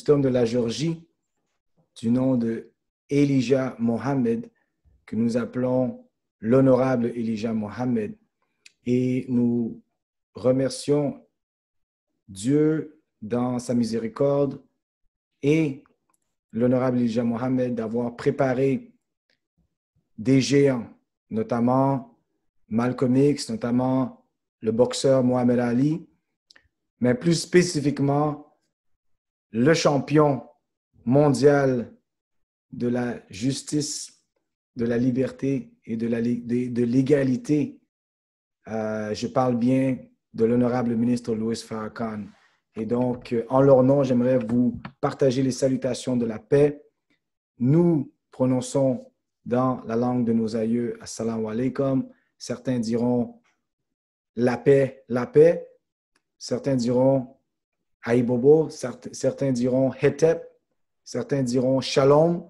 petit homme de la Géorgie, du nom de Elijah Mohammed, que nous appelons l'honorable Elijah Mohammed. Et nous remercions Dieu dans sa miséricorde et l'honorable Elijah Mohammed d'avoir préparé des géants, notamment Malcolm X, notamment le boxeur Mohamed Ali, mais plus spécifiquement le champion mondial de la justice, de la liberté et de l'égalité. Je parle bien de l'honorable ministre Louis Farrakhan. Et donc, en leur nom, j'aimerais vous partager les salutations de la paix. Nous prononçons dans la langue de nos aïeux, Assalamu alaikum. Certains diront la paix, la paix. Certains diront Aïbobo. Certains diront Hetep. Certains diront Shalom.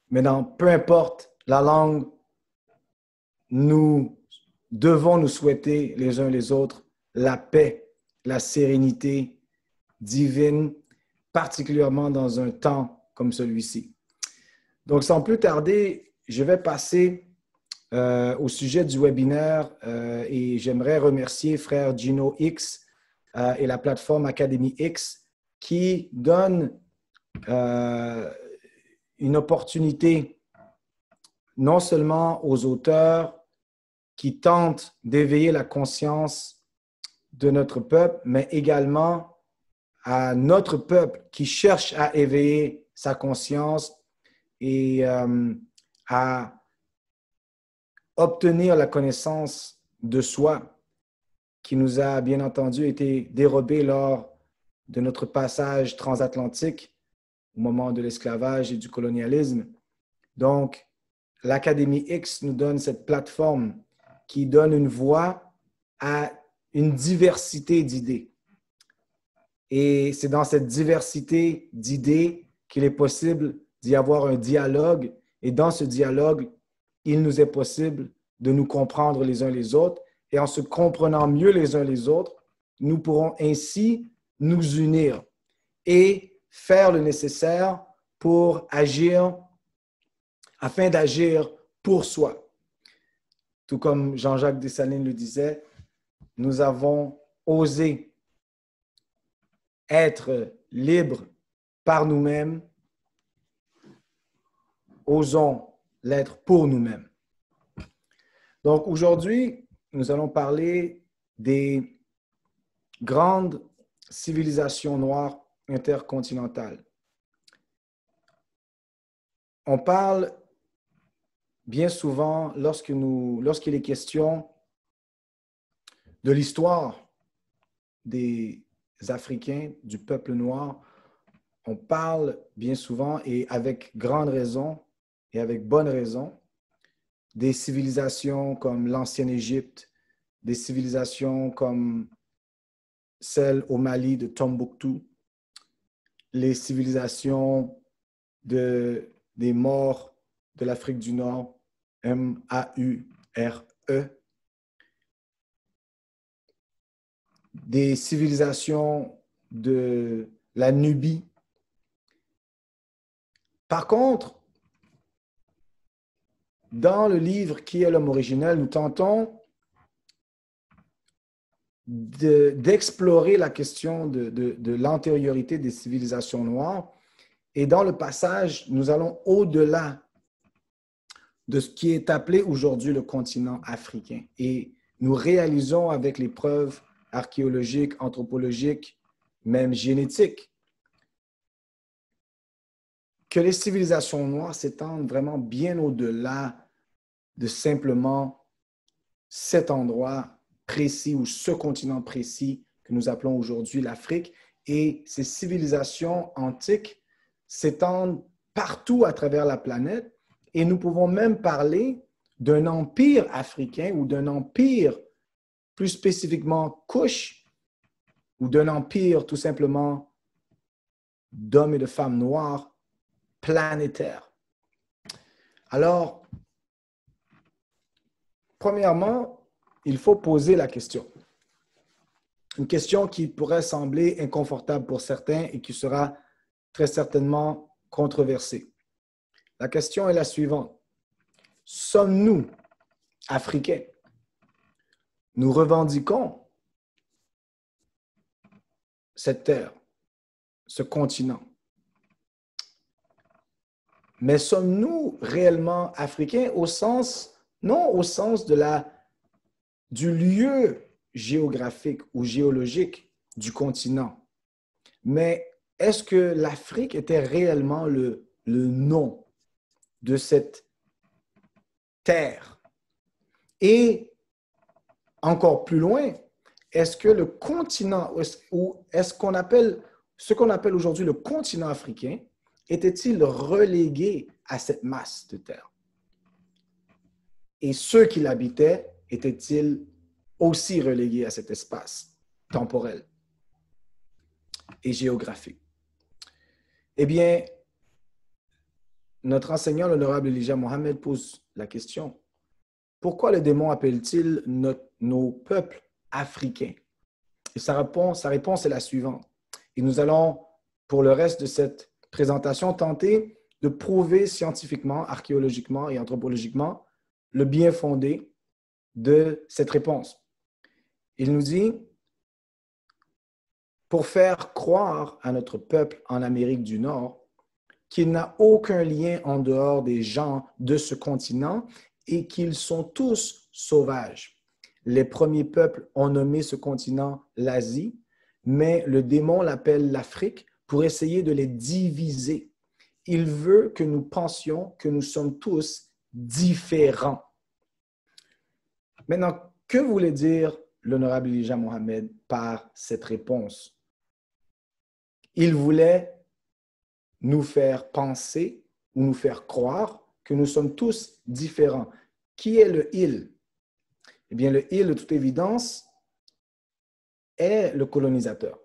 Mais peu importe la langue, nous devons nous souhaiter les uns les autres la paix, la sérénité divine, particulièrement dans un temps comme celui-ci. Donc, sans plus tarder, je vais passer au sujet du webinaire et j'aimerais remercier frère Gino X et la plateforme Académie X qui donne une opportunité non seulement aux auteurs qui tentent d'éveiller la conscience de notre peuple, mais également à notre peuple qui cherche à éveiller sa conscience et à obtenir la connaissance de soi qui nous a bien entendu été dérobée lors de notre passage transatlantique au moment de l'esclavage et du colonialisme. Donc, l'Académie X nous donne cette plateforme qui donne une voix à une diversité d'idées. Et c'est dans cette diversité d'idées qu'il est possible d'y avoir un dialogue. Et dans ce dialogue, il nous est possible de nous comprendre les uns les autres. Et en se comprenant mieux les uns les autres, nous pourrons ainsi nous unir et faire le nécessaire pour agir, afin d'agir pour soi. Tout comme Jean-Jacques Dessalines le disait, nous avons osé être libres par nous-mêmes, osons l'être pour nous-mêmes. Donc aujourd'hui, nous allons parler des grandes civilisations noires intercontinentales. On parle bien souvent, lorsqu'il est question de l'histoire des Africains, du peuple noir, on parle bien souvent et avec grande raison et avec bonne raison des civilisations comme l'ancienne Égypte, des civilisations comme celle au Mali de Tombouctou, les civilisations des Maures de l'Afrique du Nord, M-A-U-R-E, des civilisations de la Nubie. Par contre, dans le livre Qui est l'homme originel, nous tentons d'explorer la question de l'antériorité des civilisations noires. Et dans le passage, nous allons au-delà de ce qui est appelé aujourd'hui le continent africain. Et nous réalisons avec les preuves archéologiques, anthropologiques, même génétiques, que les civilisations noires s'étendent vraiment bien au-delà de simplement cet endroit précis ou ce continent précis que nous appelons aujourd'hui l'Afrique. Et ces civilisations antiques s'étendent partout à travers la planète et nous pouvons même parler d'un empire africain ou d'un empire plus spécifiquement Kush ou d'un empire tout simplement d'hommes et de femmes noirs planétaires. Alors, premièrement, il faut poser la question. Une question qui pourrait sembler inconfortable pour certains et qui sera très certainement controversée. La question est la suivante. Sommes-nous Africains? Nous revendiquons cette terre, ce continent. Mais sommes-nous réellement Africains au sens, non au sens du lieu géographique ou géologique du continent, mais est-ce que l'Afrique était réellement le nom de cette terre? Et encore plus loin, est-ce que le continent, ou est-ce qu'on appelle, ce qu'on appelle aujourd'hui le continent africain, était-il relégué à cette masse de terre? Et ceux qui l'habitaient étaient-ils aussi relégués à cet espace temporel et géographique? Eh bien, notre enseignant, l'honorable Elijah Mohammed, pose la question. Pourquoi le démon appelle-t-il nos peuples africains? Et sa réponse est la suivante. Et nous allons, pour le reste de cette présentation, tenter de prouver scientifiquement, archéologiquement et anthropologiquement le bien fondé de cette réponse. Il nous dit, pour faire croire à notre peuple en Amérique du Nord qu'il n'a aucun lien en dehors des gens de ce continent et qu'ils sont tous sauvages. Les premiers peuples ont nommé ce continent l'Asie, mais le démon l'appelle l'Afrique pour essayer de les diviser. Il veut que nous pensions que nous sommes tous différents. Maintenant, que voulait dire l'honorable Elijah Mohammed par cette réponse? Il voulait nous faire penser ou nous faire croire que nous sommes tous différents. Qui est le « il » ? Eh bien, le « il », de toute évidence, est le colonisateur,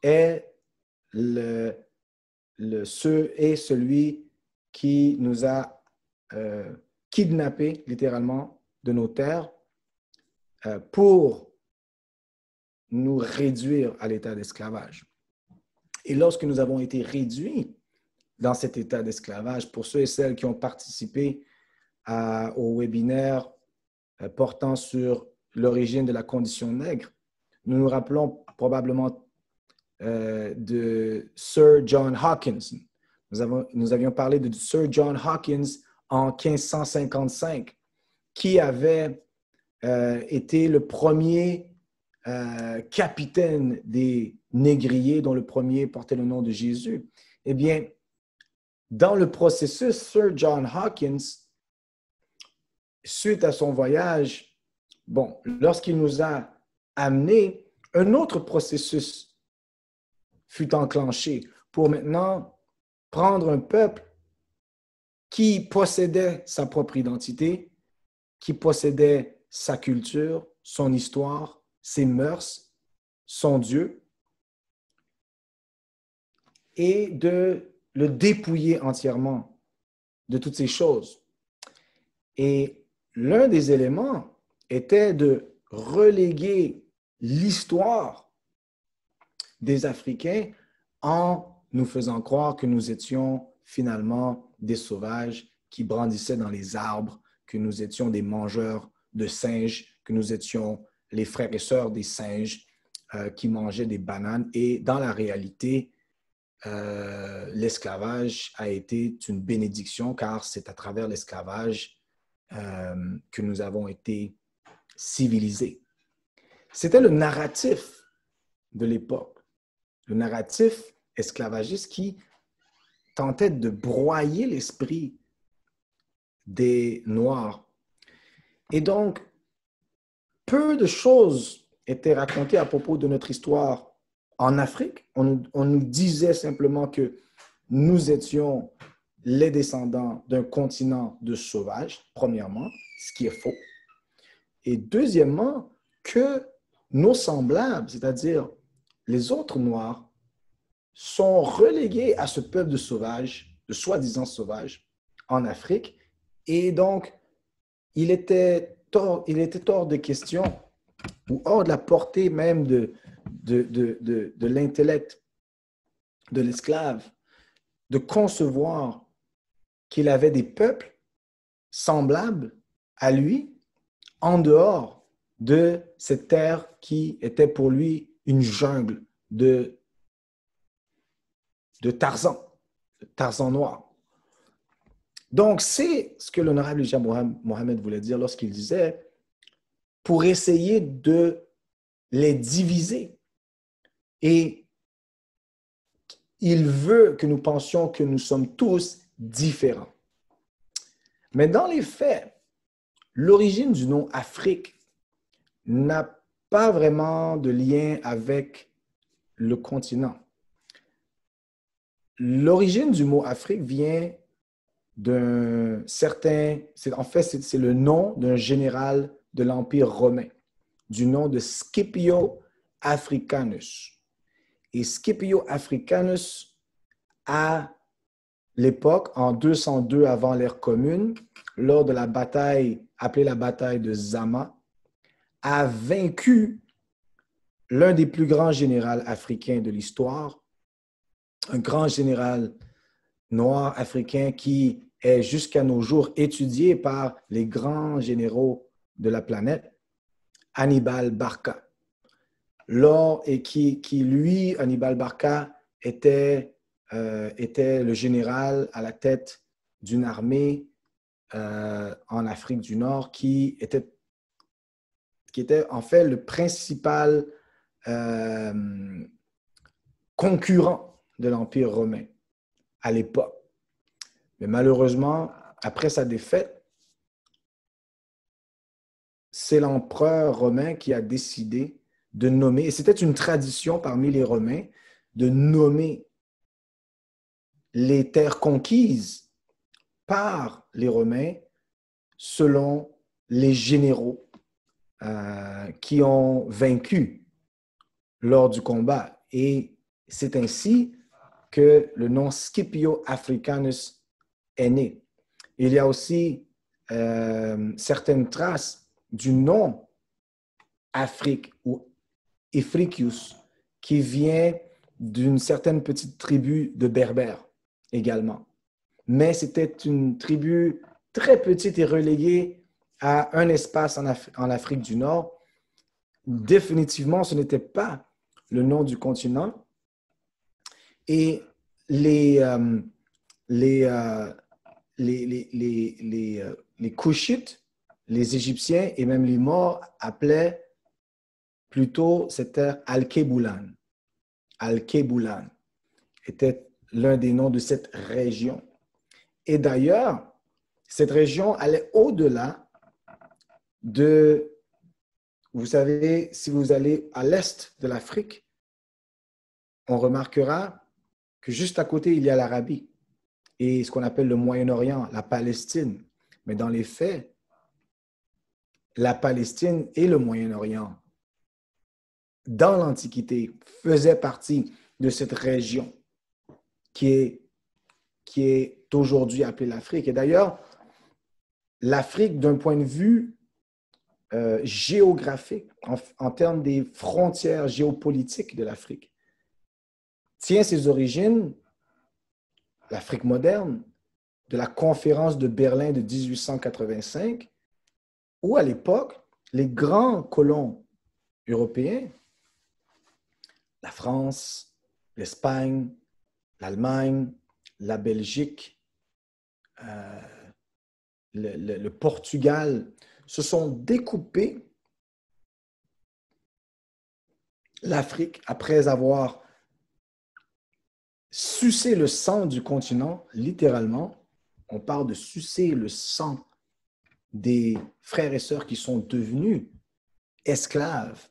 est celui qui nous a kidnappés littéralement de nos terres pour nous réduire à l'état d'esclavage. Et lorsque nous avons été réduits dans cet état d'esclavage, pour ceux et celles qui ont participé au webinaire portant sur l'origine de la condition nègre, nous nous rappelons probablement de Sir John Hawkins. Nous avions parlé de Sir John Hawkins en 1555, qui avait été le premier capitaine des négriers, dont le premier portait le nom de Jésus. Eh bien, dans le processus, Sir John Hawkins, suite à son voyage, lorsqu'il nous a amené, un autre processus fut enclenché pour maintenant prendre un peuple qui possédait sa propre identité, qui possédait sa culture, son histoire, ses mœurs, son Dieu, et de le dépouiller entièrement de toutes ces choses. Et l'un des éléments était de reléguer l'histoire des Africains en nous faisant croire que nous étions finalement des sauvages qui brandissaient dans les arbres, que nous étions des mangeurs de singes, que nous étions les frères et sœurs des singes qui mangeaient des bananes. Et dans la réalité, l'esclavage a été une bénédiction car c'est à travers l'esclavage que nous avons été civilisés. C'était le narratif de l'époque, le narratif esclavagiste qui tentait de broyer l'esprit des Noirs. Et donc, peu de choses étaient racontées à propos de notre histoire en Afrique. On nous disait simplement que nous étions les descendants d'un continent de sauvages, premièrement, ce qui est faux. Et deuxièmement, que nos semblables, c'est-à-dire les autres Noirs, sont relégués à ce peuple de sauvages, de soi-disant sauvages, en Afrique. Et donc, il était hors de question ou hors de la portée même de l'intellect de l'esclave, de concevoir qu'il avait des peuples semblables à lui en dehors de cette terre qui était pour lui une jungle de Tarzan noir. Donc, c'est ce que l'honorable Elijah Muhammad voulait dire lorsqu'il disait pour essayer de les diviser. Et il veut que nous pensions que nous sommes tous différents. Mais dans les faits, l'origine du nom Afrique n'a pas vraiment de lien avec le continent. L'origine du mot Afrique vient d'un certain, en fait, c'est le nom d'un général de l'Empire romain, du nom de Scipio Africanus. Et Scipio Africanus, à l'époque, en 202 avant l'ère commune, lors de la bataille appelée la bataille de Zama, a vaincu l'un des plus grands généraux africains de l'histoire, un grand général noir africain qui est jusqu'à nos jours étudié par les grands généraux de la planète, Hannibal Barca. Lui, Hannibal Barca, était le général à la tête d'une armée en Afrique du Nord qui était en fait le principal concurrent de l'Empire romain à l'époque. Mais malheureusement, après sa défaite, c'est l'empereur romain qui a décidé de nommer, et c'était une tradition parmi les Romains, de nommer les terres conquises par les Romains selon les généraux qui ont vaincu lors du combat. Et c'est ainsi que le nom Scipio Africanus est né. Il y a aussi certaines traces du nom Afrique ou Ifriqius qui vient d'une certaine petite tribu de Berbères également. Mais c'était une tribu très petite et reléguée à un espace en Afrique du Nord. Définitivement, ce n'était pas le nom du continent. Et les Couchites, les Égyptiens et même les Morts appelaient plutôt cette terre Al-Keboulan. Al-Keboulan était l'un des noms de cette région. Et d'ailleurs, cette région allait au-delà de, vous savez, si vous allez à l'est de l'Afrique, on remarquera que juste à côté, il y a l'Arabie et ce qu'on appelle le Moyen-Orient, la Palestine. Mais dans les faits, la Palestine et le Moyen-Orient, dans l'Antiquité, faisaient partie de cette région qui est aujourd'hui appelée l'Afrique. Et d'ailleurs, l'Afrique, d'un point de vue géographique, en termes des frontières géopolitiques de l'Afrique, tient ses origines, l'Afrique moderne, de la conférence de Berlin de 1885, où à l'époque, les grands colons européens, la France, l'Espagne, l'Allemagne, la Belgique, le Portugal, se sont découpés l'Afrique après avoir sucé le sang du continent, littéralement. On parle de sucer le sang des frères et sœurs qui sont devenus esclaves.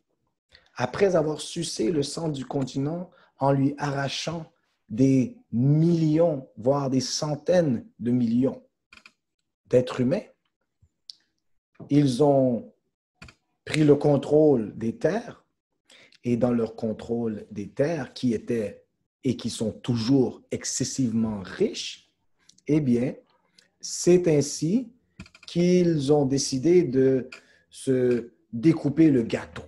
Après avoir sucé le sang du continent en lui arrachant des millions, voire des centaines de millions d'êtres humains, ils ont pris le contrôle des terres et dans leur contrôle des terres qui étaient et qui sont toujours excessivement riches, eh bien, c'est ainsi qu'ils ont décidé de se découper le gâteau.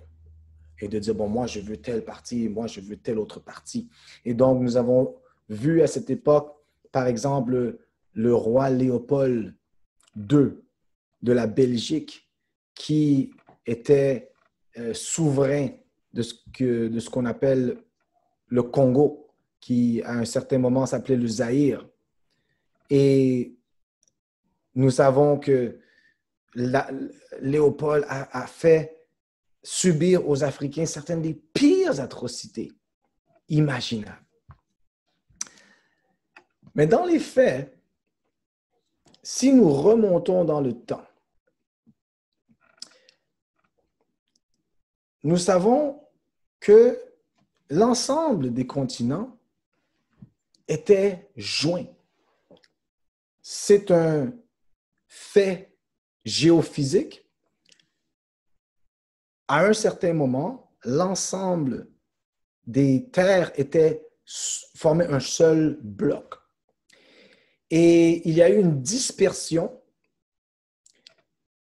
et de dire, bon, moi, je veux telle partie, moi, je veux telle autre partie. Et donc, nous avons vu à cette époque, par exemple, le roi Léopold II de la Belgique, qui était souverain de ce qu'on appelle le Congo, qui à un certain moment s'appelait le Zaïre. Et nous savons que Léopold a fait subir aux Africains certaines des pires atrocités imaginables. Mais dans les faits, si nous remontons dans le temps, nous savons que l'ensemble des continents étaient joints. C'est un fait géophysique. À un certain moment, l'ensemble des terres formait un seul bloc. Et il y a eu une dispersion.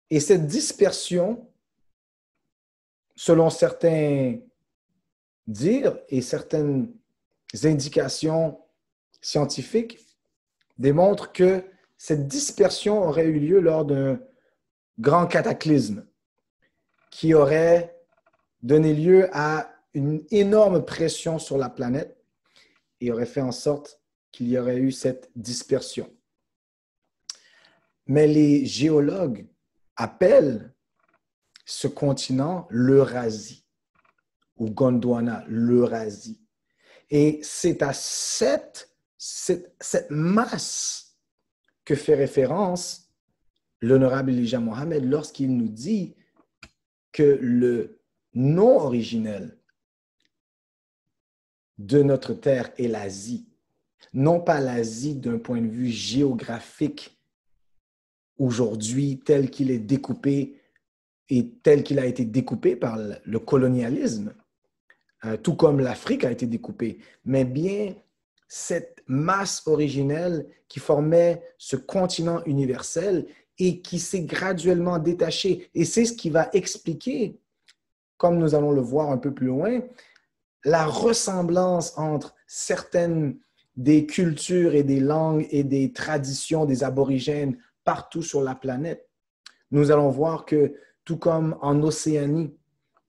Et cette dispersion, selon certains dires et certaines indications scientifiques, démontre que cette dispersion aurait eu lieu lors d'un grand cataclysme qui aurait donné lieu à une énorme pression sur la planète et aurait fait en sorte qu'il y aurait eu cette dispersion. Mais les géologues appellent ce continent l'Eurasie ou Gondwana, l'Eurasie. Et c'est à cette masse que fait référence l'honorable Elijah Mohammed lorsqu'il nous dit que le nom originel de notre terre est l'Asie. Non pas l'Asie d'un point de vue géographique aujourd'hui tel qu'il est découpé et tel qu'il a été découpé par le colonialisme, tout comme l'Afrique a été découpée, mais bien cette masse originelle qui formait ce continent universel et qui s'est graduellement détaché. Et c'est ce qui va expliquer, comme nous allons le voir un peu plus loin, la ressemblance entre certaines des cultures et des langues et des traditions des aborigènes partout sur la planète. Nous allons voir que, tout comme en Océanie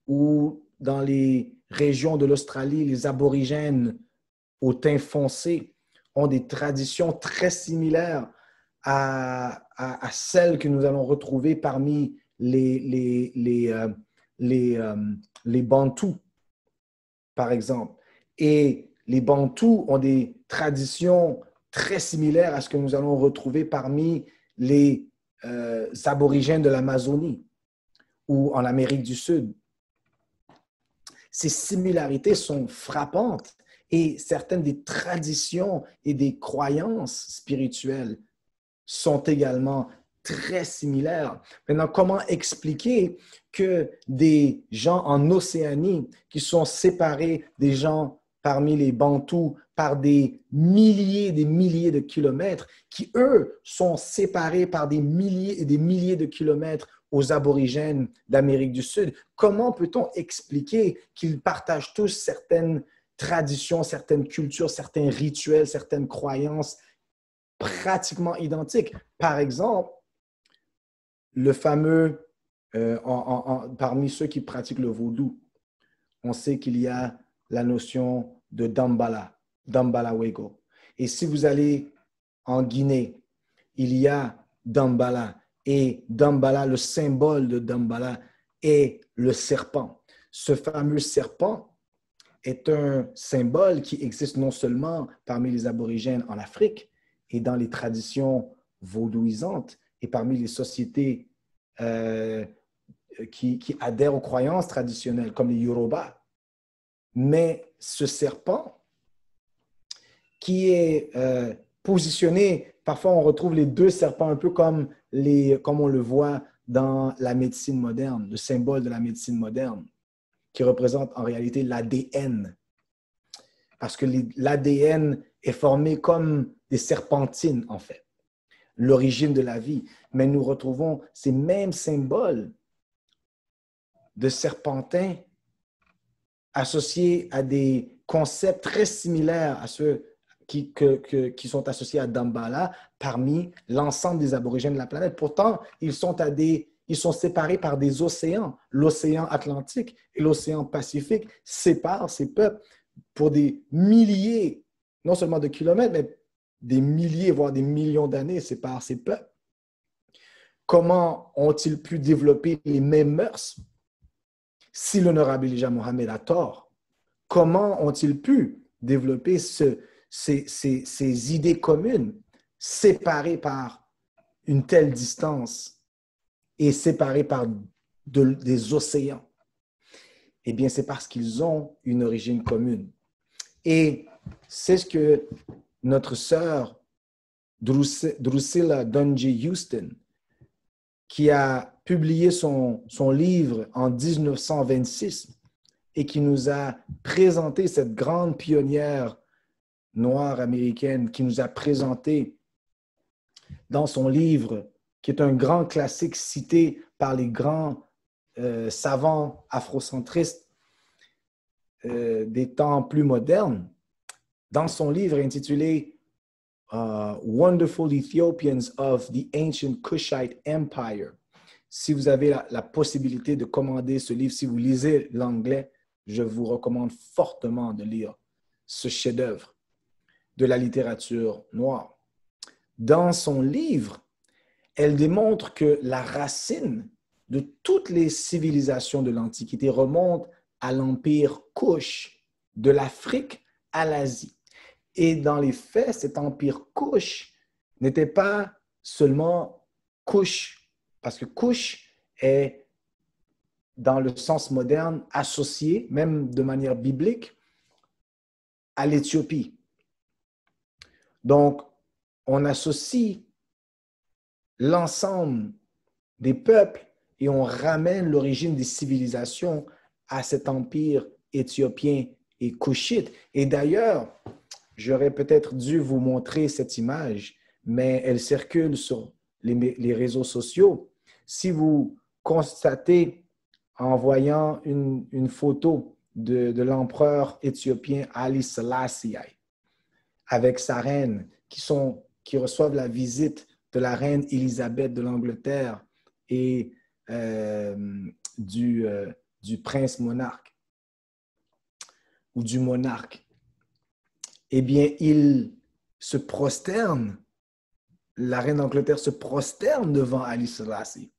ou dans les régions de l'Australie, les aborigènes au teint foncé ont des traditions très similaires à celles que nous allons retrouver parmi les Bantous, par exemple. Et les Bantous ont des traditions très similaires à ce que nous allons retrouver parmi les aborigènes de l'Amazonie ou en Amérique du Sud. Ces similarités sont frappantes et certaines des traditions et des croyances spirituelles sont également très similaires. Maintenant, comment expliquer que des gens en Océanie qui sont séparés des gens parmi les Bantous par des milliers de kilomètres, qui eux sont séparés par des milliers et des milliers de kilomètres aux aborigènes d'Amérique du Sud, comment peut-on expliquer qu'ils partagent tous certaines traditions, certaines cultures, certains rituels, certaines croyances pratiquement identiques? Par exemple, le fameux, parmi ceux qui pratiquent le vaudou, on sait qu'il y a la notion de Dambala, Dambala Wego. Et si vous allez en Guinée, il y a Dambala. Et Dambala, le symbole de Dambala est le serpent. Ce fameux serpent est un symbole qui existe non seulement parmi les aborigènes en Afrique et dans les traditions vaudouisantes et parmi les sociétés qui adhèrent aux croyances traditionnelles comme les Yoruba. Mais ce serpent qui est positionné, parfois on retrouve les deux serpents un peu comme on le voit dans la médecine moderne, le symbole de la médecine moderne, qui représente en réalité l'ADN. Parce que l'ADN est formé comme des serpentines, en fait, l'origine de la vie. Mais nous retrouvons ces mêmes symboles de serpentins associé à des concepts très similaires à ceux qui sont associés à Damballa parmi l'ensemble des aborigènes de la planète. Pourtant, ils sont séparés par des océans. L'océan Atlantique et l'océan Pacifique séparent ces peuples pour des milliers, non seulement de kilomètres, mais des milliers, voire des millions d'années séparent ces peuples. Comment ont-ils pu développer les mêmes mœurs si l'honorable Elijah Mohammed a tort? Comment ont-ils pu développer ces idées communes séparées par une telle distance et séparées par des océans? Eh bien, c'est parce qu'ils ont une origine commune. Et c'est ce que notre sœur Drusilla Dunjee Houston, qui a publié son livre en 1926 et qui nous a présenté cette grande pionnière noire américaine, qui nous a présenté dans son livre, qui est un grand classique cité par les grands savants afrocentristes des temps plus modernes, dans son livre intitulé Wonderful Ethiopians of the Ancient Kushite Empire. Si vous avez la possibilité de commander ce livre, si vous lisez l'anglais, je vous recommande fortement de lire ce chef-d'œuvre de la littérature noire. Dans son livre, elle démontre que la racine de toutes les civilisations de l'Antiquité remonte à l'empire Kush, de l'Afrique à l'Asie. Et dans les faits, cet empire Kush n'était pas seulement Kush, parce que Kush est, dans le sens moderne, associé, même de manière biblique, à l'Éthiopie. Donc, on associe l'ensemble des peuples et on ramène l'origine des civilisations à cet empire éthiopien et kushite. Et d'ailleurs, j'aurais peut-être dû vous montrer cette image, mais elle circule sur les réseaux sociaux. Si vous constatez en voyant une photo de l'empereur éthiopien Haile Selassie avec sa reine, qui reçoivent la visite de la reine Élisabeth de l'Angleterre et du prince monarque ou du monarque, eh bien, il se prosterne, la reine d'Angleterre se prosterne devant Haile Selassie.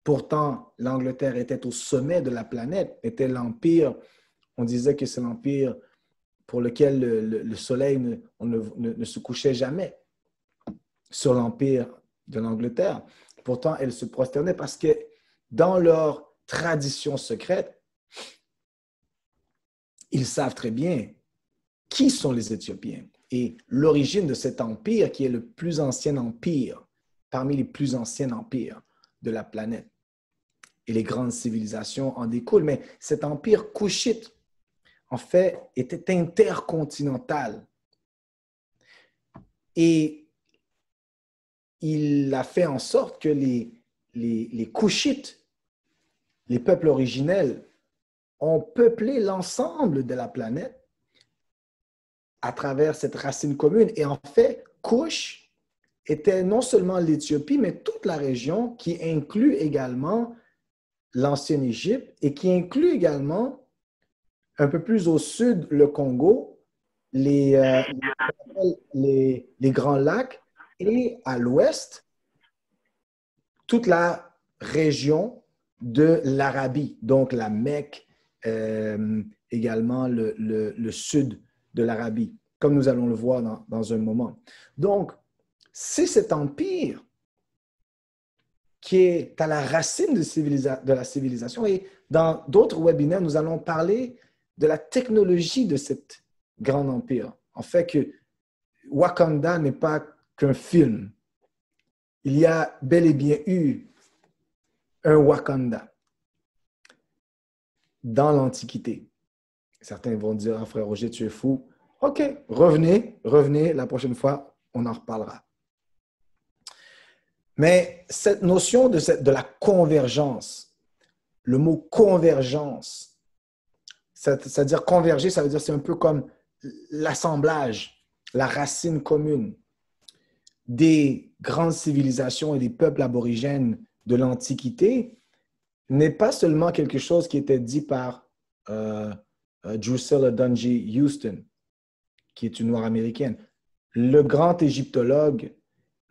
Pourtant, l'Angleterre était au sommet de la planète, était l'empire, on disait que c'est l'empire pour lequel le soleil ne se couchait jamais sur l'empire de l'Angleterre. Pourtant, elle se prosternait parce que dans leur tradition secrète, ils savent très bien qui sont les Éthiopiens et l'origine de cet empire qui est le plus ancien empire, parmi les plus anciens empires de la planète. Et les grandes civilisations en découlent. Mais cet empire couchite, en fait, était intercontinental. Et il a fait en sorte que les Couchites, les peuples originels, ont peuplé l'ensemble de la planète à travers cette racine commune. Et en fait, Couch était non seulement l'Éthiopie, mais toute la région qui inclut également l'ancienne Égypte et qui inclut également un peu plus au sud le Congo, les Grands Lacs et à l'ouest, toute la région de l'Arabie, donc la Mecque, également le sud de l'Arabie, comme nous allons le voir dans un moment. Donc, c'est cet empire qui est à la racine de la civilisation. Et dans d'autres webinaires, nous allons parler de la technologie de cet grand empire. En fait, que Wakanda n'est pas qu'un film. Il y a bel et bien eu un Wakanda dans l'Antiquité. Certains vont dire, ah, frère Roger, tu es fou. OK, revenez, la prochaine fois, on en reparlera. Mais cette notion de la convergence, le mot convergence, c'est-à-dire converger, ça veut dire c'est un peu comme l'assemblage, la racine commune des grandes civilisations et des peuples aborigènes de l'Antiquité n'est pas seulement quelque chose qui était dit par Drusilla Dungy Houston, qui est une noire américaine. Le grand égyptologue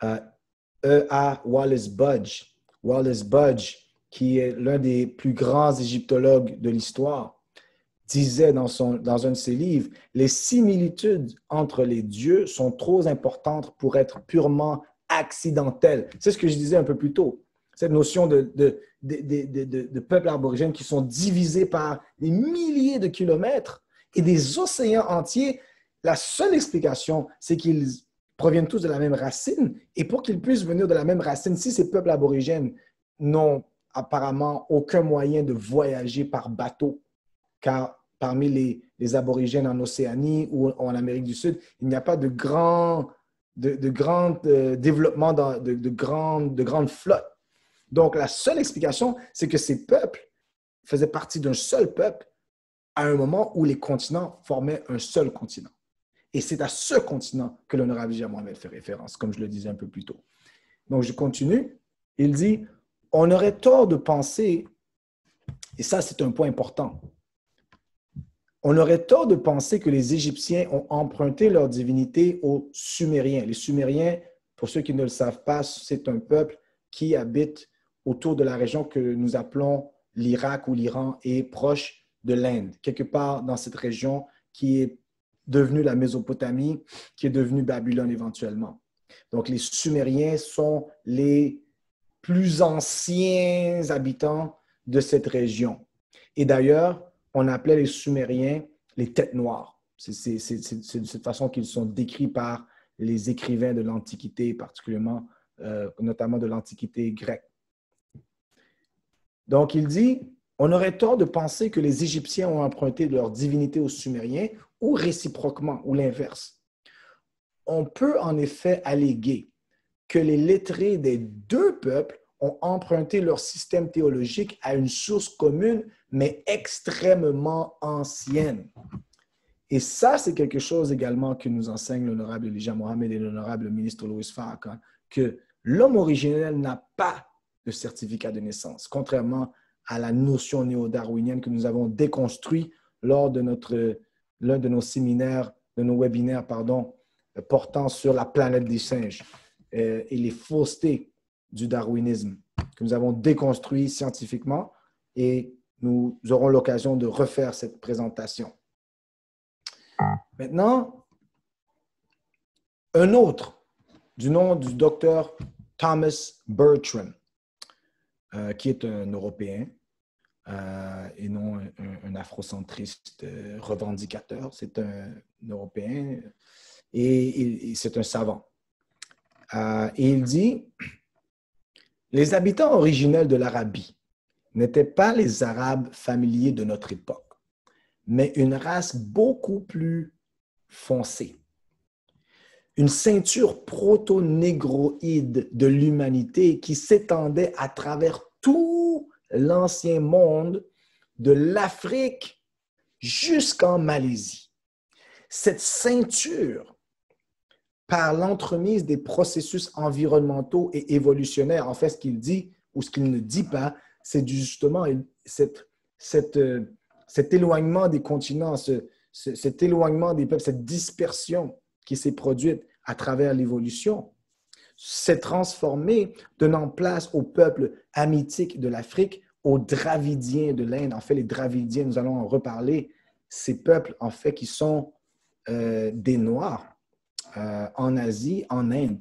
E.A. Wallace Budge, qui est l'un des plus grands égyptologues de l'histoire, disait dans un de ses livres, les similitudes entre les dieux sont trop importantes pour être purement accidentelles. C'est ce que je disais un peu plus tôt. Cette notion de peuples aborigènes qui sont divisés par des milliers de kilomètres et des océans entiers. La seule explication, c'est qu'ils proviennent tous de la même racine. Et pour qu'ils puissent venir de la même racine, si ces peuples aborigènes n'ont apparemment aucun moyen de voyager par bateau, car parmi les aborigènes en Océanie ou en Amérique du Sud, il n'y a pas de grand développement de grandes flottes. Donc, la seule explication, c'est que ces peuples faisaient partie d'un seul peuple à un moment où les continents formaient un seul continent. Et c'est à ce continent que l'honorable Elijah Muhammad fait référence, comme je le disais un peu plus tôt. Donc, je continue. Il dit, on aurait tort de penser, et ça, c'est un point important, on aurait tort de penser que les Égyptiens ont emprunté leur divinité aux Sumériens. Les Sumériens, pour ceux qui ne le savent pas, c'est un peuple qui habite autour de la région que nous appelons l'Irak ou l'Iran et proche de l'Inde, quelque part dans cette région qui est devenue la Mésopotamie, qui est devenue Babylone éventuellement. Donc, les Sumériens sont les plus anciens habitants de cette région. Et d'ailleurs, on appelait les Sumériens les têtes noires. C'est de cette façon qu'ils sont décrits par les écrivains de l'Antiquité, particulièrement, notamment de l'Antiquité grecque. Donc, il dit, on aurait tort de penser que les Égyptiens ont emprunté leur divinité aux Sumériens ou réciproquement, ou l'inverse. On peut en effet alléguer que les lettrés des deux peuples ont emprunté leur système théologique à une source commune, mais extrêmement ancienne. Et ça, c'est quelque chose également que nous enseigne l'honorable Elijah Muhammad et l'honorable ministre Louis Farrakhan, que l'homme originel n'a pas de certificat de naissance, contrairement à la notion néo-darwinienne que nous avons déconstruite lors de l'un de nos séminaires, de nos webinaires, portant sur la planète des singes et les faussetés du darwinisme que nous avons déconstruit scientifiquement, et nous aurons l'occasion de refaire cette présentation. Maintenant, un autre du nom du docteur Thomas Bertram, qui est un Européen et non un afrocentriste revendicateur. C'est un Européen et c'est un savant. Et il dit, les habitants originels de l'Arabie n'étaient pas les Arabes familiers de notre époque, mais une race beaucoup plus foncée. Une ceinture proto-négroïde de l'humanité qui s'étendait à travers tout l'ancien monde, de l'Afrique jusqu'en Malaisie. Cette ceinture, par l'entremise des processus environnementaux et évolutionnaires, en fait, ce qu'il dit ou ce qu'il ne dit pas, c'est justement cet éloignement des continents, cet éloignement des peuples, cette dispersion qui s'est produite à travers l'évolution, s'est transformée, donnant place aux peuples hamitiques de l'Afrique, aux Dravidiens de l'Inde. En fait, les Dravidiens, nous allons en reparler, ces peuples, en fait, qui sont des Noirs en Asie, en Inde,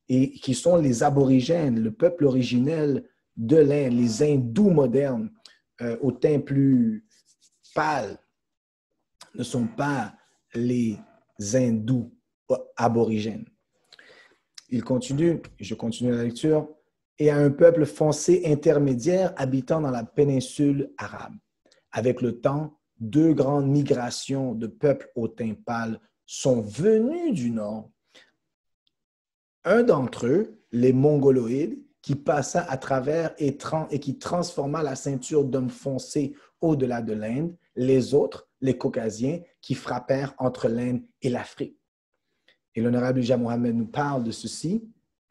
et qui sont les aborigènes, le peuple originel de l'Inde, les hindous modernes, au teint plus pâle, ne sont pas les hindous aborigènes. Il continue, je continue la lecture, et à un peuple foncé intermédiaire habitant dans la péninsule arabe. Avec le temps, deux grandes migrations de peuples au teint pâle sont venus du nord. Un d'entre eux, les Mongoloïdes, qui passa à travers et qui transforma la ceinture d'hommes foncés au-delà de l'Inde, les autres, les Caucasiens, qui frappèrent entre l'Inde et l'Afrique. Et l'honorable Elijah Muhammad nous parle de ceci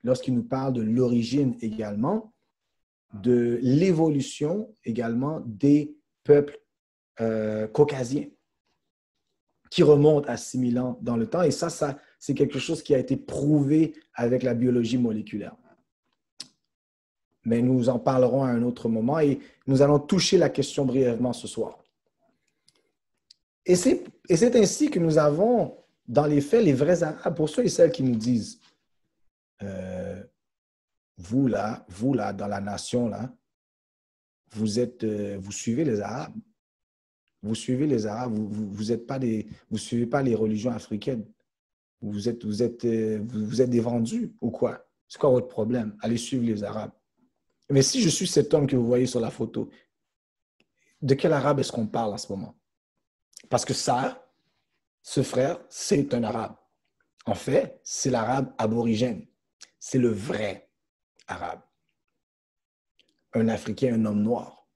lorsqu'il nous parle de l'origine également, de l'évolution également des peuples caucasiens qui remontent à 6000 ans dans le temps. Et ça c'est quelque chose qui a été prouvé avec la biologie moléculaire. Mais nous en parlerons à un autre moment et nous allons toucher la question brièvement ce soir. Et c'est ainsi que nous avons, dans les faits, les vrais Arabes, pour ceux et celles qui nous disent vous là, dans la nation, là, vous suivez les Arabes. Vous suivez les Arabes, vous suivez pas les religions africaines. Vous êtes des vendus ou quoi? C'est quoi votre problème? Allez suivre les Arabes. Mais si je suis cet homme que vous voyez sur la photo, de quel Arabe est-ce qu'on parle en ce moment? Parce que ça, ce frère, c'est un Arabe. En fait, c'est l'Arabe aborigène. C'est le vrai Arabe. Un Africain, un homme noir.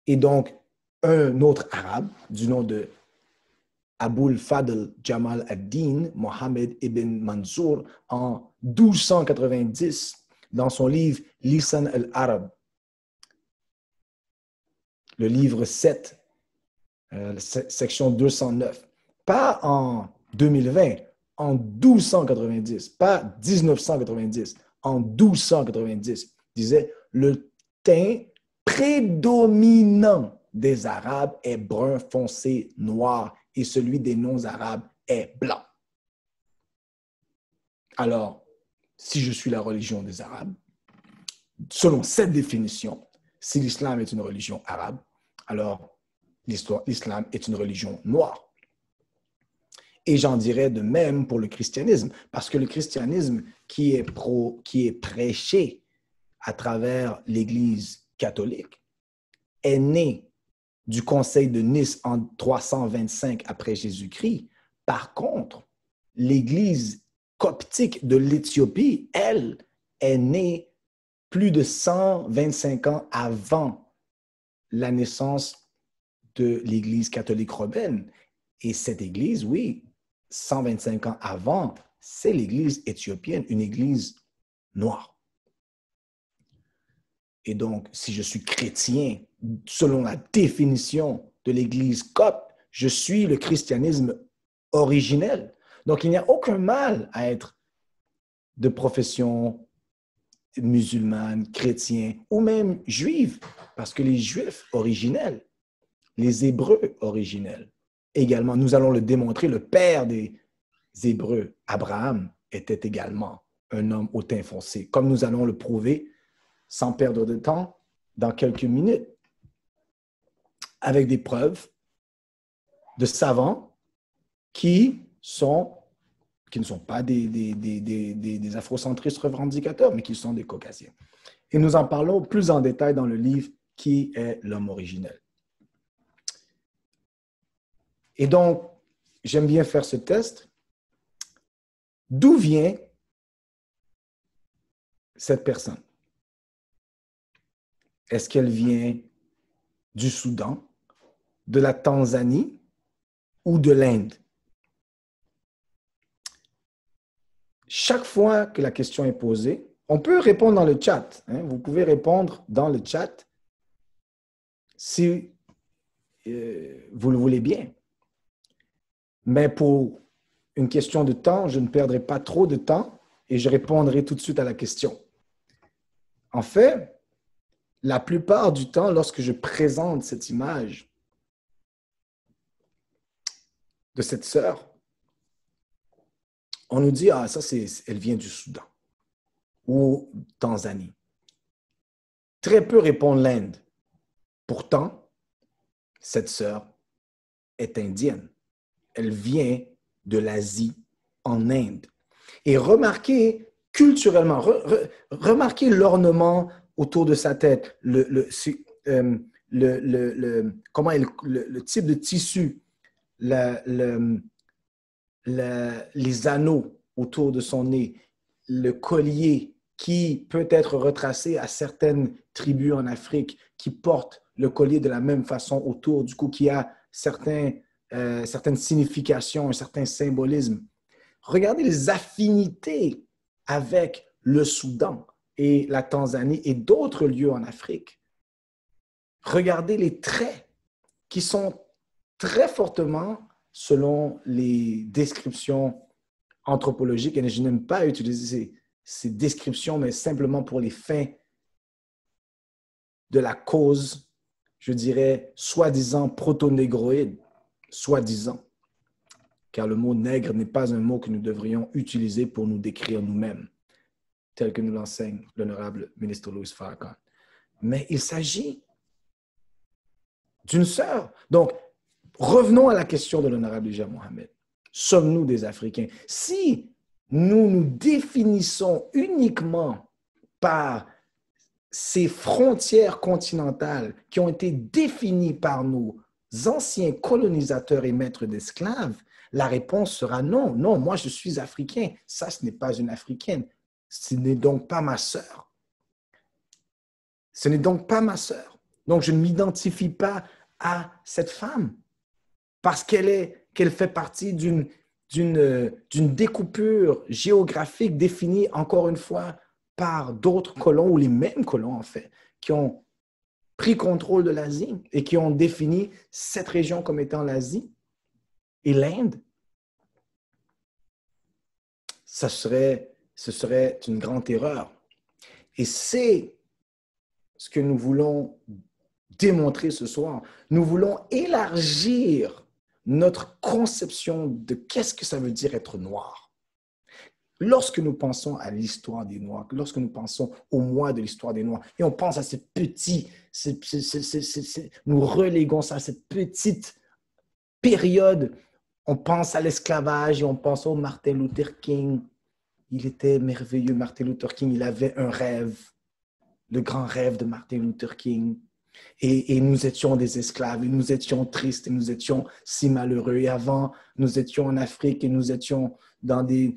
Et donc, un autre Arabe du nom de Aboul Fadl Jamal ad-Din Mohammed ibn Mansour en 1290 dans son livre Lisan al-Arab, le livre 7, section 209. Pas en 2020, en 1290, pas 1990, en 1290, disait le teint prédominant des Arabes est brun foncé noir et celui des non-Arabes est blanc. Alors, si je suis la religion des Arabes, selon cette définition, si l'islam est une religion arabe, alors l'islam est une religion noire. Et j'en dirais de même pour le christianisme, parce que le christianisme qui est prêché à travers l'Église catholique est né du Conseil de Nice en 325 après Jésus-Christ. Par contre, l'Église coptique de l'Éthiopie, elle, est née plus de 125 ans avant la naissance de l'Église catholique romaine. Et cette Église, oui, 125 ans avant, c'est l'Église éthiopienne, une Église noire. Et donc, si je suis chrétien, selon la définition de l'Église copte, je suis le christianisme originel. Donc, il n'y a aucun mal à être de profession musulmane, chrétien ou même juive, parce que les Juifs originels, les Hébreux originels, également, nous allons le démontrer, le père des Hébreux, Abraham, était également un homme au teint foncé, comme nous allons le prouver sans perdre de temps dans quelques minutes, avec des preuves de savants qui ne sont pas des afrocentristes revendicateurs, mais qui sont des caucasiens. Et nous en parlons plus en détail dans le livre « Qui est l'homme originel ?» Et donc, j'aime bien faire ce test. D'où vient cette personne? Est-ce qu'elle vient du Soudan, de la Tanzanie ou de l'Inde? Chaque fois que la question est posée, on peut répondre dans le chat. Vous pouvez répondre dans le chat si vous le voulez bien. Mais pour une question de temps, je ne perdrai pas trop de temps et je répondrai tout de suite à la question. En fait, la plupart du temps, lorsque je présente cette image de cette sœur, on nous dit, ah, ça, elle vient du Soudan ou Tanzanie. Très peu répondent l'Inde. Pourtant, cette sœur est indienne. Elle vient de l'Asie en Inde. Et remarquez culturellement, remarquez l'ornement autour de sa tête, le type de tissu, les anneaux autour de son nez, le collier qui peut être retracé à certaines tribus en Afrique qui portent le collier de la même façon autour, du coup, qui a certaines significations, un certain symbolisme. Regardez les affinités avec le Soudan et la Tanzanie et d'autres lieux en Afrique. Regardez les traits qui sont très fortement, selon les descriptions anthropologiques, et je n'aime pas utiliser ces descriptions, mais simplement pour les fins de la cause, je dirais, soi-disant proto-négroïde, soi-disant, car le mot nègre n'est pas un mot que nous devrions utiliser pour nous décrire nous-mêmes, tel que nous l'enseigne l'honorable ministre Louis Farrakhan. Mais il s'agit d'une sœur. Donc, revenons à la question de l'honorable Elijah Mohammed. Sommes-nous des Africains? Si nous nous définissons uniquement par ces frontières continentales qui ont été définies par nos anciens colonisateurs et maîtres d'esclaves, la réponse sera non. Non, moi je suis africain. Ça, ce n'est pas une africaine. Ce n'est donc pas ma sœur. Ce n'est donc pas ma sœur. Donc je ne m'identifie pas à cette femme parce qu'elle fait partie d'une découpure géographique définie, encore une fois, par d'autres colons, ou les mêmes colons, en fait, qui ont pris contrôle de l'Asie et qui ont défini cette région comme étant l'Asie et l'Inde. Ce serait une grande erreur. Et c'est ce que nous voulons démontrer ce soir. Nous voulons élargir notre conception de qu'est-ce que ça veut dire être noir. Lorsque nous pensons à l'histoire des Noirs, lorsque nous pensons au mois de l'histoire des Noirs, et on pense à ces petits, nous reléguons ça à cette petite période, on pense à l'esclavage et on pense au Martin Luther King. Il était merveilleux, Martin Luther King, il avait un rêve, le grand rêve de Martin Luther King. Et nous étions des esclaves, et nous étions tristes, et nous étions si malheureux. Et avant, nous étions en Afrique, et nous étions dans des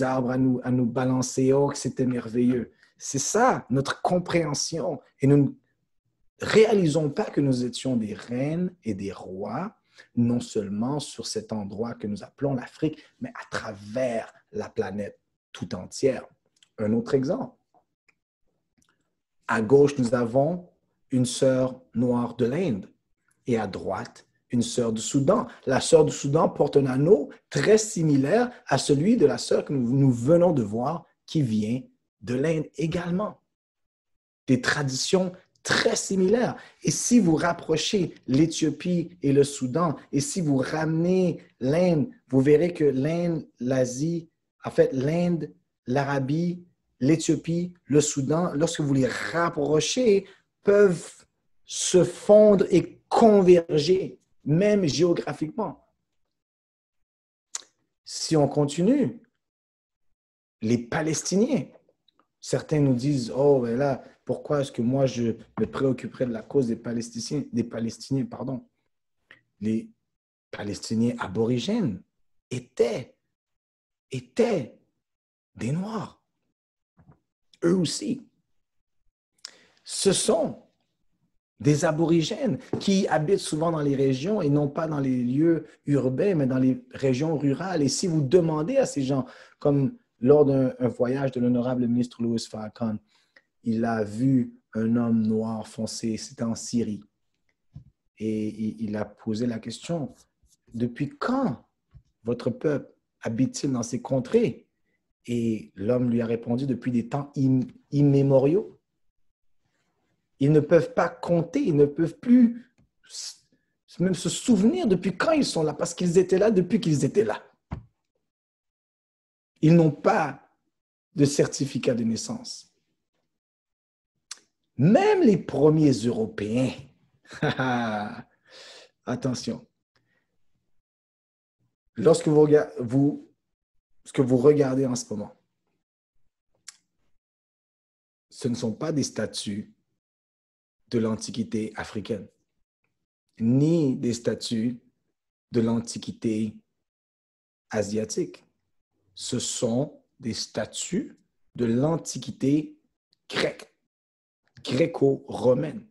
arbres à nous balancer. Oh, c'était merveilleux. C'est ça, notre compréhension. Et nous ne réalisons pas que nous étions des reines et des rois, non seulement sur cet endroit que nous appelons l'Afrique, mais à travers la planète tout entière. Un autre exemple. À gauche, nous avons une sœur noire de l'Inde et à droite, une sœur du Soudan. La sœur du Soudan porte un anneau très similaire à celui de la sœur que nous venons de voir qui vient de l'Inde également. Des traditions très similaires. Et si vous rapprochez l'Éthiopie et le Soudan, et si vous ramenez l'Inde, vous verrez que l'Inde, l'Asie, en fait l'Inde, l'Arabie, l'Éthiopie, le Soudan, lorsque vous les rapprochez, peuvent se fondre et converger, même géographiquement. Si on continue, les Palestiniens, certains nous disent, oh, ben là, pourquoi est-ce que moi je me préoccuperais de la cause des Palestiniens, pardon. Les Palestiniens aborigènes étaient des Noirs. Eux aussi. Ce sont des aborigènes qui habitent souvent dans les régions et non pas dans les lieux urbains, mais dans les régions rurales. Et si vous demandez à ces gens, comme lors d'un voyage de l'honorable ministre Louis Farrakhan, il a vu un homme noir foncé, c'était en Syrie. Et il a posé la question, depuis quand votre peuple habite-t-il dans ces contrées? Et l'homme lui a répondu, depuis des temps immémoriaux. Ils ne peuvent pas compter, ils ne peuvent plus même se souvenir depuis quand ils sont là, parce qu'ils étaient là depuis qu'ils étaient là. Ils n'ont pas de certificat de naissance. Même les premiers Européens, attention, lorsque ce que vous regardez en ce moment, ce ne sont pas des statues de l'Antiquité africaine, ni des statues de l'Antiquité asiatique. Ce sont des statues de l'Antiquité grecque, gréco-romaine.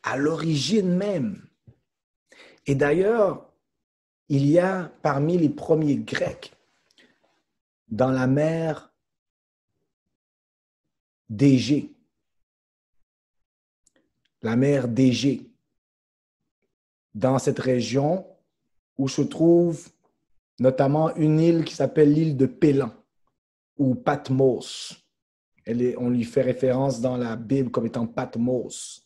À l'origine même. Et d'ailleurs, il y a parmi les premiers Grecs dans la mer d'Égée, la mer d'Égée, dans cette région où se trouve notamment une île qui s'appelle l'île de Pélan ou Patmos. On lui fait référence dans la Bible comme étant Patmos.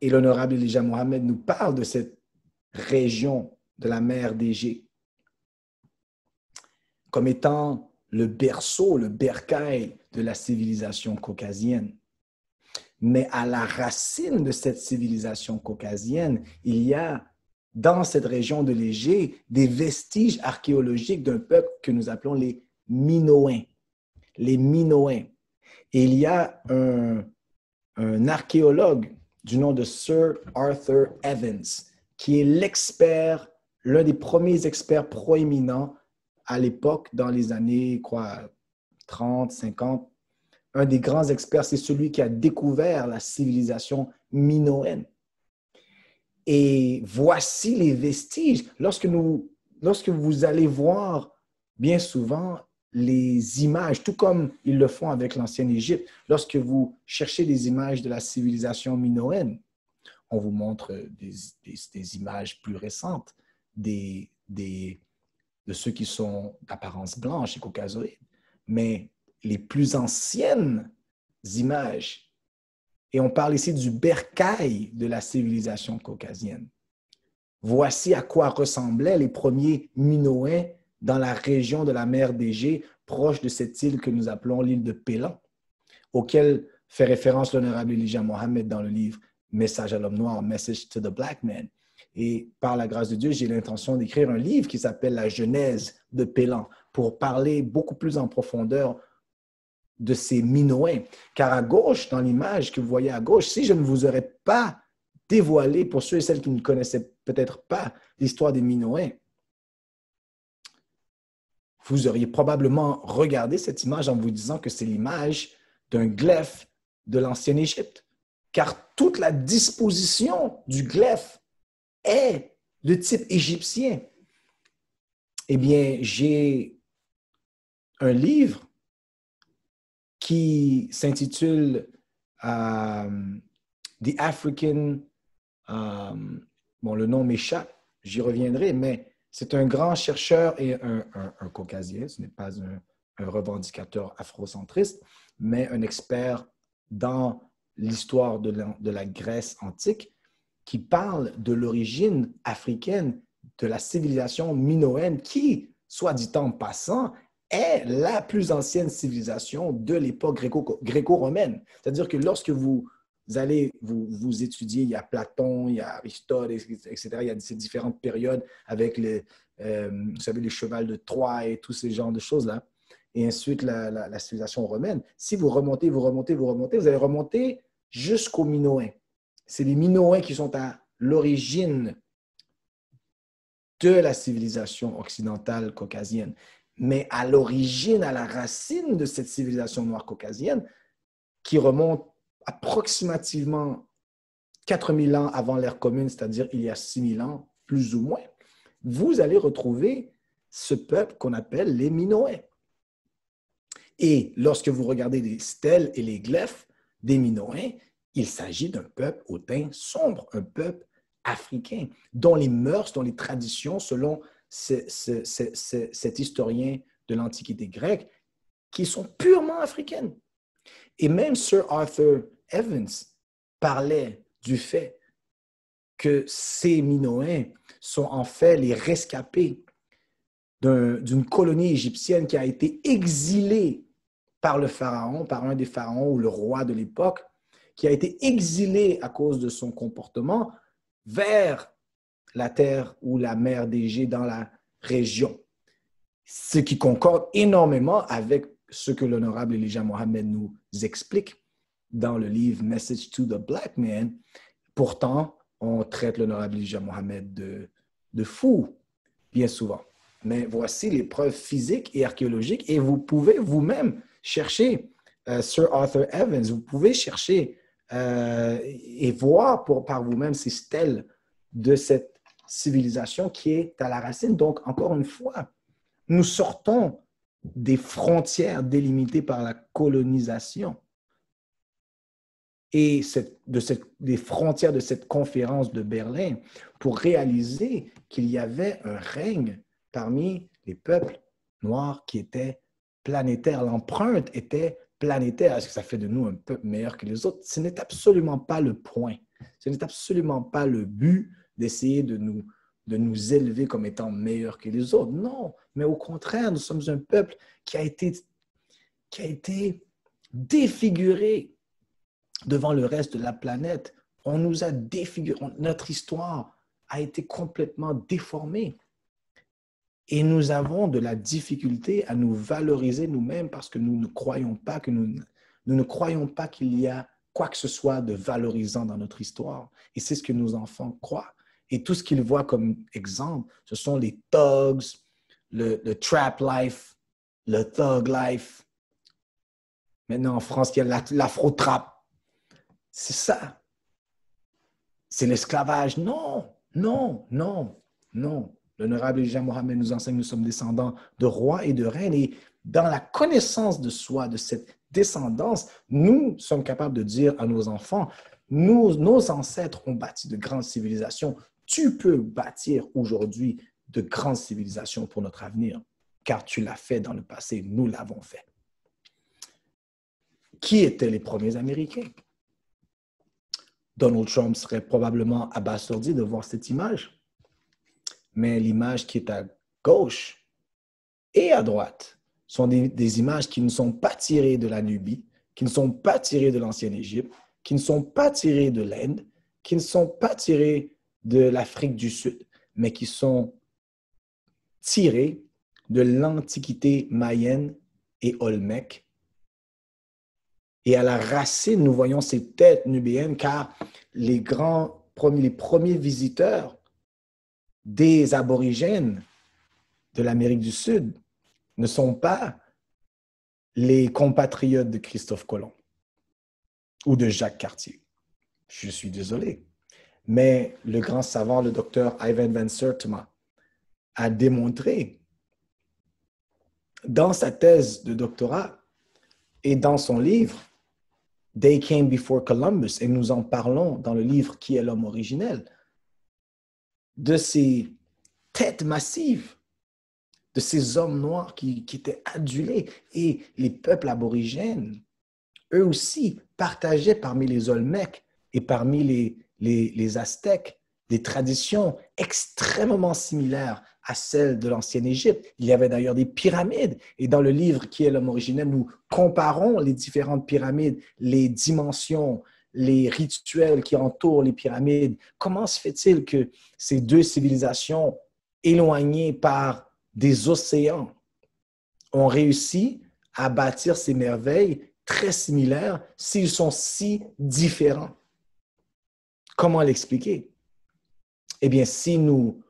Et l'honorable Elijah Muhammad nous parle de cette région de la mer d'Égée comme étant le berceau, le bercail de la civilisation caucasienne. Mais à la racine de cette civilisation caucasienne, il y a dans cette région de l'Égée des vestiges archéologiques d'un peuple que nous appelons les Minoens. Les Minoens. Et il y a un archéologue du nom de Sir Arthur Evans, qui est l'expert, l'un des premiers experts proéminents à l'époque, dans les années 30, 50. Un des grands experts, c'est celui qui a découvert la civilisation minoenne. Et voici les vestiges. Lorsque vous allez voir bien souvent les images, tout comme ils le font avec l'ancienne Égypte, lorsque vous cherchez des images de la civilisation minoenne, on vous montre des images plus récentes de ceux qui sont d'apparence blanche et caucasoïde. Mais les plus anciennes images, et on parle ici du bercail de la civilisation caucasienne. Voici à quoi ressemblaient les premiers Minoens dans la région de la mer d'Égée, proche de cette île que nous appelons l'île de Pélan, auquel fait référence l'honorable Elijah Muhammad dans le livre Message à l'homme noir, Message to the Black Man. Et par la grâce de Dieu, j'ai l'intention d'écrire un livre qui s'appelle La Genèse de Pélan pour parler beaucoup plus en profondeur de ces Minoens. Car à gauche, dans l'image que vous voyez à gauche, si je ne vous aurais pas dévoilé, pour ceux et celles qui ne connaissaient peut-être pas l'histoire des Minoens, vous auriez probablement regardé cette image en vous disant que c'est l'image d'un glaive de l'ancienne Égypte. Car toute la disposition du glaive est de type égyptien. Eh bien, j'ai un livre qui s'intitule The African, bon, le nom m'échappe, j'y reviendrai, mais c'est un grand chercheur et un caucasien, ce n'est pas un revendicateur afrocentriste, mais un expert dans l'histoire de la Grèce antique qui parle de l'origine africaine de la civilisation minoenne qui, soit dit en passant, est la plus ancienne civilisation de l'époque gréco-romaine. C'est-à-dire que lorsque vous allez vous étudier, il y a Platon, il y a Aristote, etc. Il y a ces différentes périodes avec vous savez, les chevals de Troie et tous ces genres de choses-là. Et ensuite, la civilisation romaine. Si vous remontez, vous allez remonter jusqu'aux Minoens. C'est les Minoens qui sont à l'origine de la civilisation occidentale caucasienne. Mais à l'origine, à la racine de cette civilisation noire caucasienne, qui remonte approximativement 4000 ans avant l'ère commune, c'est-à-dire il y a 6000 ans, plus ou moins, vous allez retrouver ce peuple qu'on appelle les Minoens. Et lorsque vous regardez les stèles et les glaives des Minoens, il s'agit d'un peuple au teint sombre, un peuple africain, dont les mœurs, dont les traditions, selon cet historien de l'Antiquité grecque, qui sont purement africaines. Et même Sir Arthur Evans parlait du fait que ces Minoens sont en fait les rescapés d'une colonie égyptienne qui a été exilée par le pharaon, par un des pharaons ou le roi de l'époque, qui a été exilé à cause de son comportement vers la terre ou la mer d'Égée dans la région. Ce qui concorde énormément avec ce que l'honorable Elijah Muhammad nous explique dans le livre Message to the Black Man. Pourtant, on traite l'honorable Elijah Muhammad de fou. bien souvent. Mais voici les preuves physiques et archéologiques et vous pouvez vous-même chercher Sir Arthur Evans, vous pouvez chercher et voir par vous-même ces stèles de cette civilisation qui est à la racine. Donc, encore une fois, nous sortons des frontières délimitées par la colonisation et des frontières de cette conférence de Berlin pour réaliser qu'il y avait un règne parmi les peuples noirs qui étaient planétaires. L'empreinte était planétaire. Est-ce que ça fait de nous un peuple meilleur que les autres? Ce n'est absolument pas le point. Ce n'est absolument pas le but d'essayer de nous élever comme étant meilleurs que les autres. Non, mais au contraire, nous sommes un peuple qui a été défiguré devant le reste de la planète. On nous a défiguré. Notre histoire a été complètement déformée. Et nous avons de la difficulté à nous valoriser nous-mêmes parce que nous ne croyons pas qu'il y a quoi que ce soit de valorisant dans notre histoire. Et c'est ce que nos enfants croient. Et tout ce qu'ils voient comme exemple, ce sont les thugs, le trap life, le thug life. Maintenant, en France, il y a l'afro-trap. C'est ça. C'est l'esclavage. Non, non, non, non. L'honorable Elijah Mohammed nous enseigne que nous sommes descendants de rois et de reines. Et dans la connaissance de soi, de cette descendance, nous sommes capables de dire à nos enfants, nos ancêtres ont bâti de grandes civilisations. Tu peux bâtir aujourd'hui de grandes civilisations pour notre avenir, car tu l'as fait dans le passé, nous l'avons fait. Qui étaient les premiers Américains? Donald Trump serait probablement abasourdi de voir cette image. Mais l'image qui est à gauche et à droite sont des images qui ne sont pas tirées de la Nubie, qui ne sont pas tirées de l'ancienne Égypte, qui ne sont pas tirées de l'Inde, qui ne sont pas tirées de l'Afrique du Sud, mais qui sont tirées de l'Antiquité mayenne et olmèque. Et à la racine, nous voyons ces têtes nubéennes, car les premiers visiteurs des aborigènes de l'Amérique du Sud ne sont pas les compatriotes de Christophe Colomb ou de Jacques Cartier. Je suis désolé. Mais le grand savant, le docteur Ivan Van Sertima, a démontré dans sa thèse de doctorat et dans son livre « They Came Before Columbus », et nous en parlons dans le livre « Qui est l'homme originel », de ces têtes massives, de ces hommes noirs qui étaient adulés. Et les peuples aborigènes, eux aussi, partageaient parmi les Olmèques et parmi les Aztèques des traditions extrêmement similaires à celles de l'ancienne Égypte. Il y avait d'ailleurs des pyramides. Et dans le livre Qui est l'homme originel, nous comparons les différentes pyramides, les dimensions, les rituels qui entourent les pyramides. Comment se fait-il que ces deux civilisations éloignées par des océans ont réussi à bâtir ces merveilles très similaires s'ils sont si différents? Comment l'expliquer? Eh bien, si nous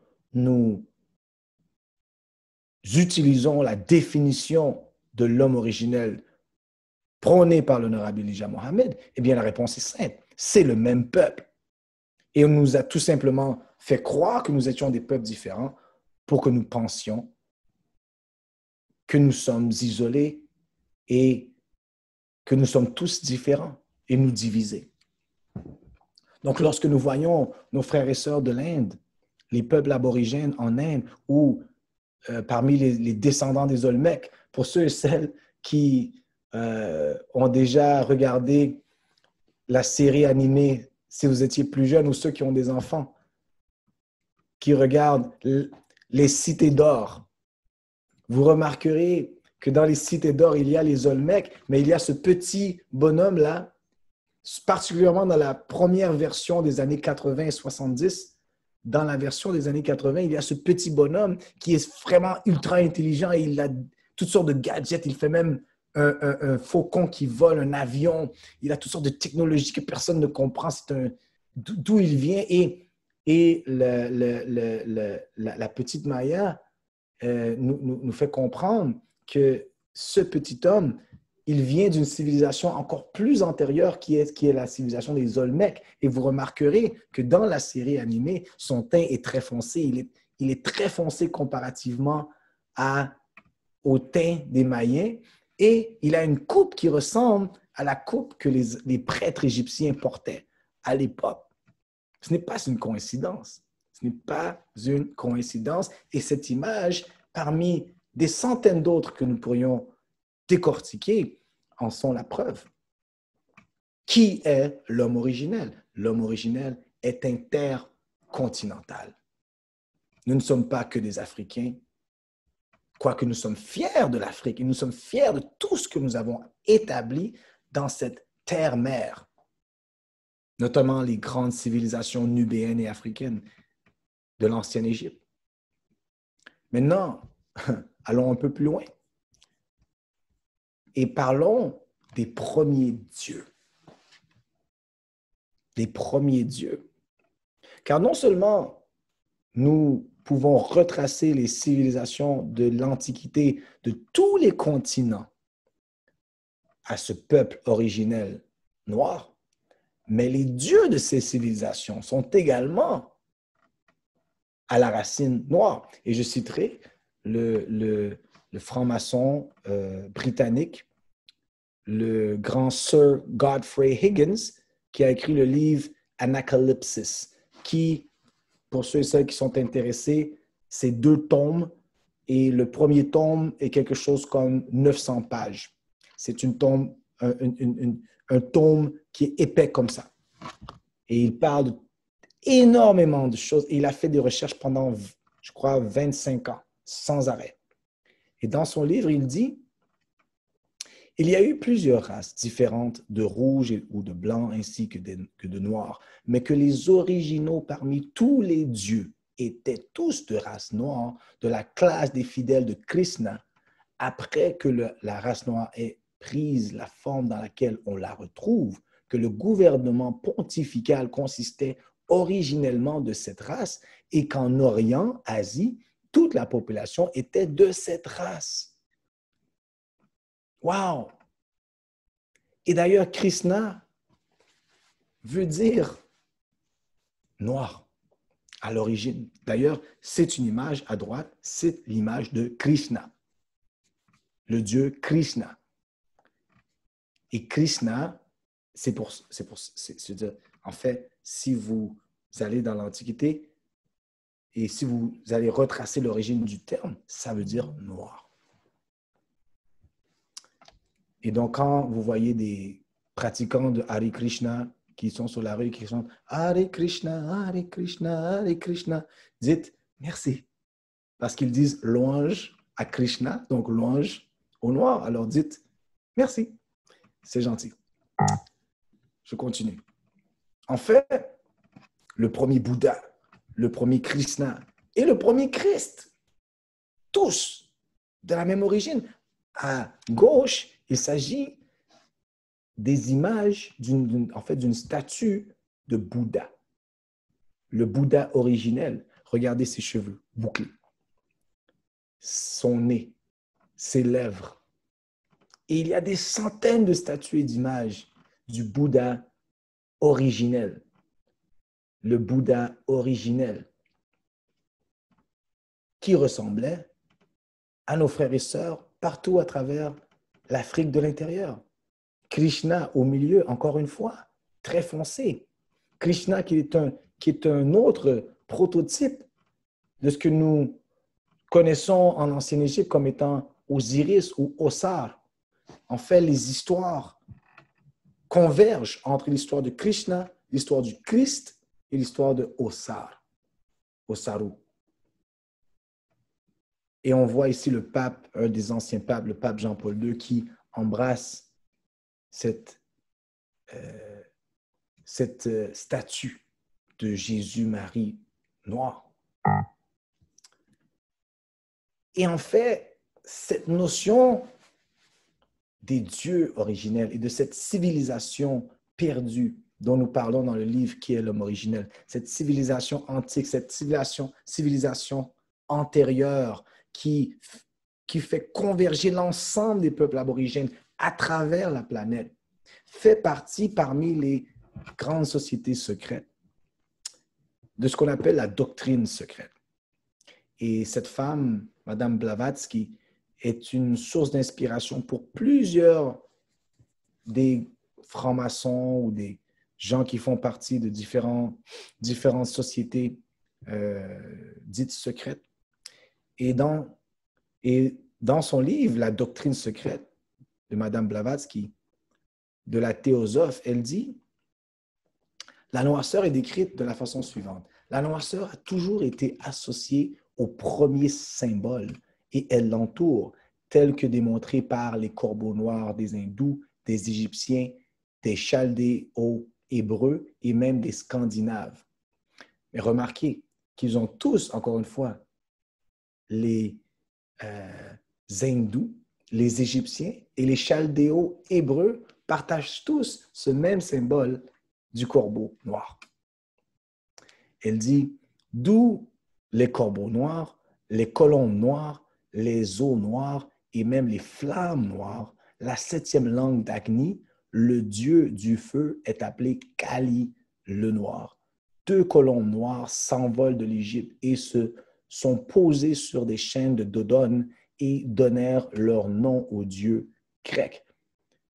utilisons la définition de l'homme originel prôné par l'honorable Elijah Mohammed, eh bien, la réponse est simple. C'est le même peuple. Et on nous a tout simplement fait croire que nous étions des peuples différents pour que nous pensions que nous sommes isolés et que nous sommes tous différents et nous diviser. Donc, lorsque nous voyons nos frères et sœurs de l'Inde, les peuples aborigènes en Inde ou parmi les descendants des Olmèques, pour ceux et celles qui ont déjà regardé la série animée, si vous étiez plus jeune, ou ceux qui ont des enfants, qui regardent les cités d'or, vous remarquerez que dans les cités d'or, il y a les Olmèques, mais il y a ce petit bonhomme-là, particulièrement dans la première version des années 80 et 70. Dans la version des années 80, il y a ce petit bonhomme qui est vraiment ultra intelligent et il a toutes sortes de gadgets. Il fait même un faucon qui vole un avion. Il a toutes sortes de technologies que personne ne comprend. D'où il vient. Et Et la petite Maya nous fait comprendre que ce petit homme, il vient d'une civilisation encore plus antérieure qui est la civilisation des Olmecs. Et vous remarquerez que dans la série animée, son teint est très foncé. Il est très foncé comparativement au teint des Mayens. Et il a une coupe qui ressemble à la coupe que les prêtres égyptiens portaient à l'époque. Ce n'est pas une coïncidence. Ce n'est pas une coïncidence. Et cette image, parmi des centaines d'autres que nous pourrions décortiquer, en sont la preuve. Qui est l'homme originel? L'homme originel est intercontinental. Nous ne sommes pas que des Africains, quoique nous sommes fiers de l'Afrique et nous sommes fiers de tout ce que nous avons établi dans cette terre-mère, notamment les grandes civilisations nubéennes et africaines de l'ancienne Égypte. Maintenant, allons un peu plus loin et parlons des premiers dieux. Des premiers dieux. Car non seulement nous pouvons retracer les civilisations de l'Antiquité de tous les continents à ce peuple originel noir, mais les dieux de ces civilisations sont également à la racine noire. Et je citerai le franc-maçon britannique, le grand Sir Godfrey Higgins, qui a écrit le livre Anacalypsis, qui, pour ceux et celles qui sont intéressés, c'est 2 tomes, et le premier tome est quelque chose comme 900 pages. C'est un tome qui est épais comme ça. Et il parle énormément de choses. Et il a fait des recherches pendant, je crois, 25 ans, sans arrêt. Et dans son livre, il dit, il y a eu plusieurs races différentes de rouge ou de blanc ainsi que de noir, mais que les originaux parmi tous les dieux étaient tous de race noire, de la classe des fidèles de Krishna, après que la race noire ait prise la forme dans laquelle on la retrouve, que le gouvernement pontifical consistait originellement de cette race et qu'en Orient, Asie, toute la population était de cette race. Wow! Et d'ailleurs, Krishna veut dire noir à l'origine. D'ailleurs, c'est une image à droite, c'est l'image de Krishna, le dieu Krishna. Et Krishna, en fait, si vous allez dans l'Antiquité et si vous allez retracer l'origine du terme, ça veut dire noir. Et donc, quand vous voyez des pratiquants de Hare Krishna qui sont sur la rue et qui chantent Hare Krishna, Hare Krishna, Hare Krishna, dites merci. Parce qu'ils disent louange à Krishna, donc louange au noir. Alors dites merci. C'est gentil. Je continue. En fait, le premier Bouddha, le premier Krishna et le premier Christ, tous de la même origine. À gauche, il s'agit des images d'une statue de Bouddha. Le Bouddha originel, regardez ses cheveux bouclés, son nez, ses lèvres. Et il y a des centaines de statues et d'images du Bouddha originel. Le Bouddha originel qui ressemblait à nos frères et sœurs partout à travers l'Afrique de l'intérieur. Krishna au milieu, encore une fois, très foncé. Krishna qui est un autre prototype de ce que nous connaissons en ancienne Égypte comme étant Osiris ou Osar. En fait, les histoires convergent entre l'histoire de Krishna, l'histoire du Christ et l'histoire de Osar, Osaru. Et on voit ici le pape, un des anciens papes, le pape Jean-Paul II, qui embrasse cette statue de Jésus-Marie noir. Et en fait, cette notion des dieux originels et de cette civilisation perdue dont nous parlons dans le livre qui est l'homme originel. Cette civilisation antique, cette civilisation antérieure qui fait converger l'ensemble des peuples aborigènes à travers la planète, fait partie parmi les grandes sociétés secrètes de ce qu'on appelle la doctrine secrète. Et cette femme, Madame Blavatsky, est une source d'inspiration pour plusieurs des francs-maçons ou des gens qui font partie de différentes sociétés dites secrètes. Et dans son livre, La doctrine secrète de Madame Blavatsky, de la théosophe, elle dit « La noirceur est décrite de la façon suivante. La noirceur a toujours été associée au premier symbole et elle l'entoure, tel que démontré par les corbeaux noirs des hindous, des Égyptiens, des Chaldéo-hébreux et même des Scandinaves. Mais remarquez qu'ils ont tous, encore une fois, les hindous, les Égyptiens et les Chaldéo-hébreux partagent tous ce même symbole du corbeau noir. Elle dit, d'où les corbeaux noirs, les colombes noires, les eaux noires et même les flammes noires, la 7e langue d'Agni, le dieu du feu, est appelé Kali, le noir. 2 colombes noires s'envolent de l'Égypte et se sont posées sur des chaînes de Dodone et donnèrent leur nom au dieu grec.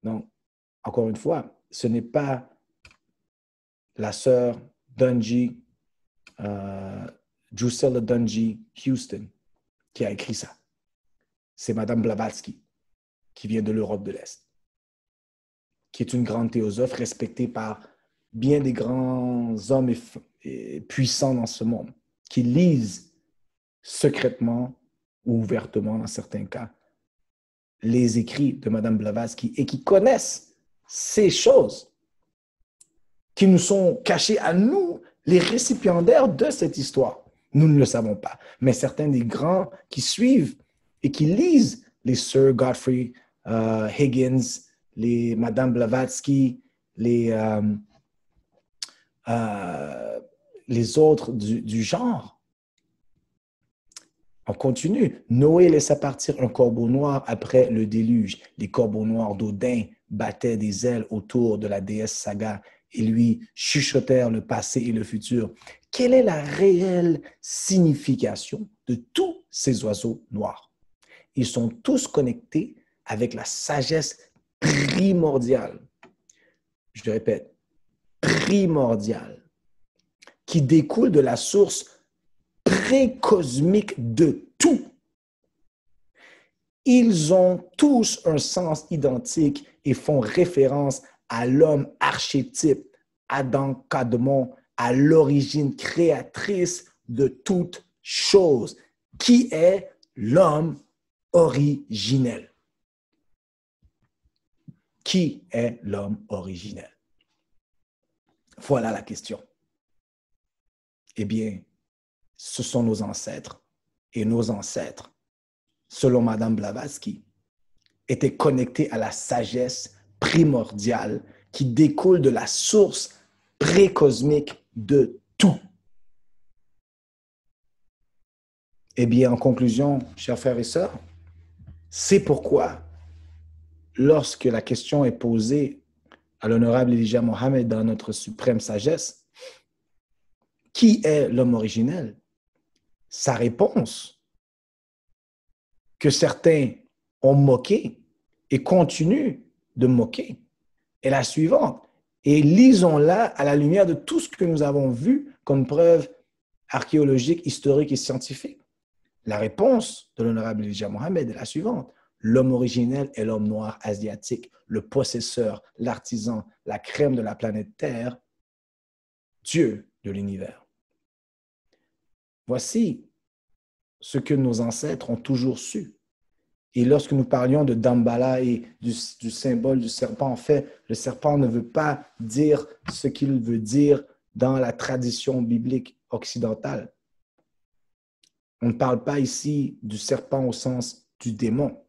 Donc, encore une fois, ce n'est pas la sœur Dungy, Drusilla Dungy Houston qui a écrit ça. C'est Madame Blavatsky, qui vient de l'Europe de l'Est, qui est une grande théosophe respectée par bien des grands hommes et puissants dans ce monde, qui lisent secrètement ou ouvertement, dans certains cas, les écrits de Madame Blavatsky et qui connaissent ces choses qui nous sont cachées à nous, les récipiendaires de cette histoire. Nous ne le savons pas, mais certains des grands qui suivent et qui lisent les Sir Godfrey Higgins, les Madame Blavatsky, les autres du genre. On continue. Noé laissa partir un corbeau noir après le déluge. Les corbeaux noirs d'Odin battaient des ailes autour de la déesse Saga et lui chuchotèrent le passé et le futur. Quelle est la réelle signification de tous ces oiseaux noirs? Ils sont tous connectés avec la sagesse primordiale. Je le répète, primordiale, qui découle de la source pré-cosmique de tout. Ils ont tous un sens identique et font référence à l'homme archétype, Adam Kadmon, à l'origine créatrice de toute chose, qui est l'homme originel. Qui est l'homme originel? Voilà la question. Eh bien, ce sont nos ancêtres. Et nos ancêtres, selon Madame Blavatsky, étaient connectés à la sagesse primordiale qui découle de la source pré-cosmique de tout. Eh bien, en conclusion, chers frères et sœurs, c'est pourquoi, lorsque la question est posée à l'honorable Elijah Mohammed dans notre suprême sagesse, qui est l'homme originel? Sa réponse, que certains ont moqué et continuent de moquer, est la suivante. Et lisons-la à la lumière de tout ce que nous avons vu comme preuve archéologique, historique et scientifique. La réponse de l'honorable Elijah Mohammed est la suivante. L'homme originel est l'homme noir asiatique, le possesseur, l'artisan, la crème de la planète Terre, Dieu de l'univers. Voici ce que nos ancêtres ont toujours su. Et lorsque nous parlions de Damballa et du symbole du serpent, en fait, le serpent ne veut pas dire ce qu'il veut dire dans la tradition biblique occidentale. On ne parle pas ici du serpent au sens du démon,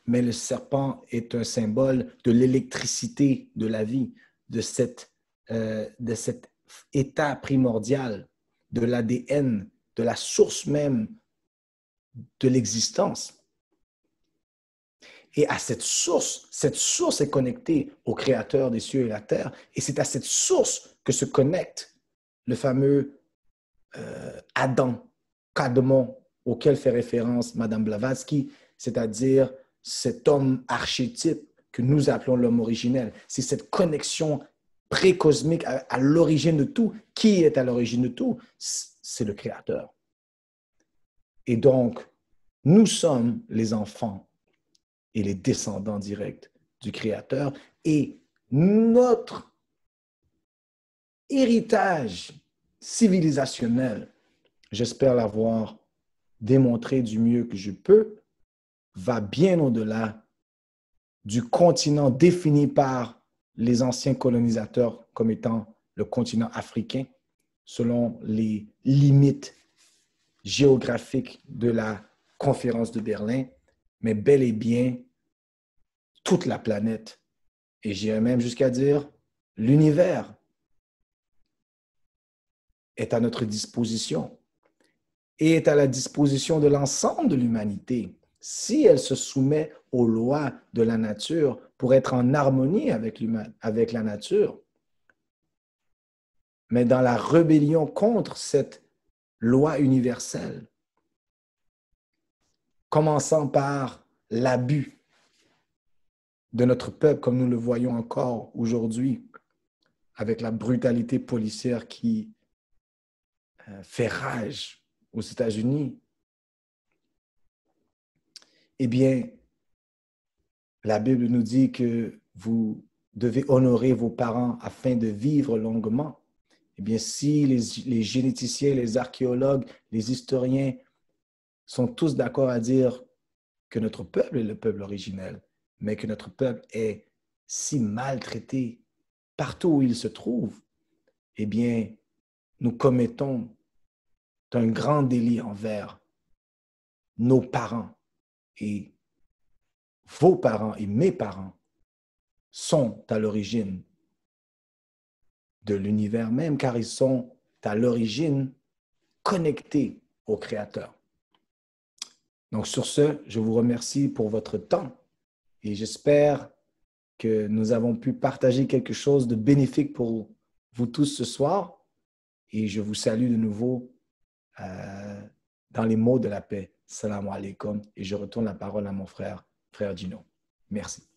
mais le serpent est un symbole de l'électricité de la vie, de cette de cet état primordial de l'ADN, de la source même de l'existence. Et à cette source est connectée au Créateur des cieux et la terre. Et c'est à cette source que se connecte le fameux Adam, Kadmon, auquel fait référence Madame Blavatsky, c'est-à-dire cet homme archétype que nous appelons l'homme originel. C'est cette connexion pré-cosmique à l'origine de tout. Qui est à l'origine de tout? C'est le Créateur. Et donc, nous sommes les enfants et les descendants directs du Créateur. Et notre héritage civilisationnel, j'espère l'avoir démontré du mieux que je peux, va bien au-delà du continent défini par les anciens colonisateurs comme étant le continent africain, selon les limites géographiques de la conférence de Berlin, mais bel et bien toute la planète, et j'irais même jusqu'à dire l'univers, est à notre disposition et est à la disposition de l'ensemble de l'humanité si elle se soumet aux lois de la nature pour être en harmonie avec la nature. Mais dans la rébellion contre cette loi universelle, commençant par l'abus de notre peuple, comme nous le voyons encore aujourd'hui, avec la brutalité policière qui fait rage aux États-Unis, eh bien, la Bible nous dit que vous devez honorer vos parents afin de vivre longuement. Eh bien, si les généticiens, les archéologues, les historiens sont tous d'accord à dire que notre peuple est le peuple originel, mais que notre peuple est si maltraité partout où il se trouve, eh bien, nous commettons un grand délit envers nos parents. Et vos parents et mes parents sont à l'origine de l'univers même, car ils sont à l'origine connectés au Créateur. Donc sur ce, je vous remercie pour votre temps et j'espère que nous avons pu partager quelque chose de bénéfique pour vous tous ce soir et je vous salue de nouveau dans les mots de la paix. Salam alaikum et je retourne la parole à mon frère Gino. Merci.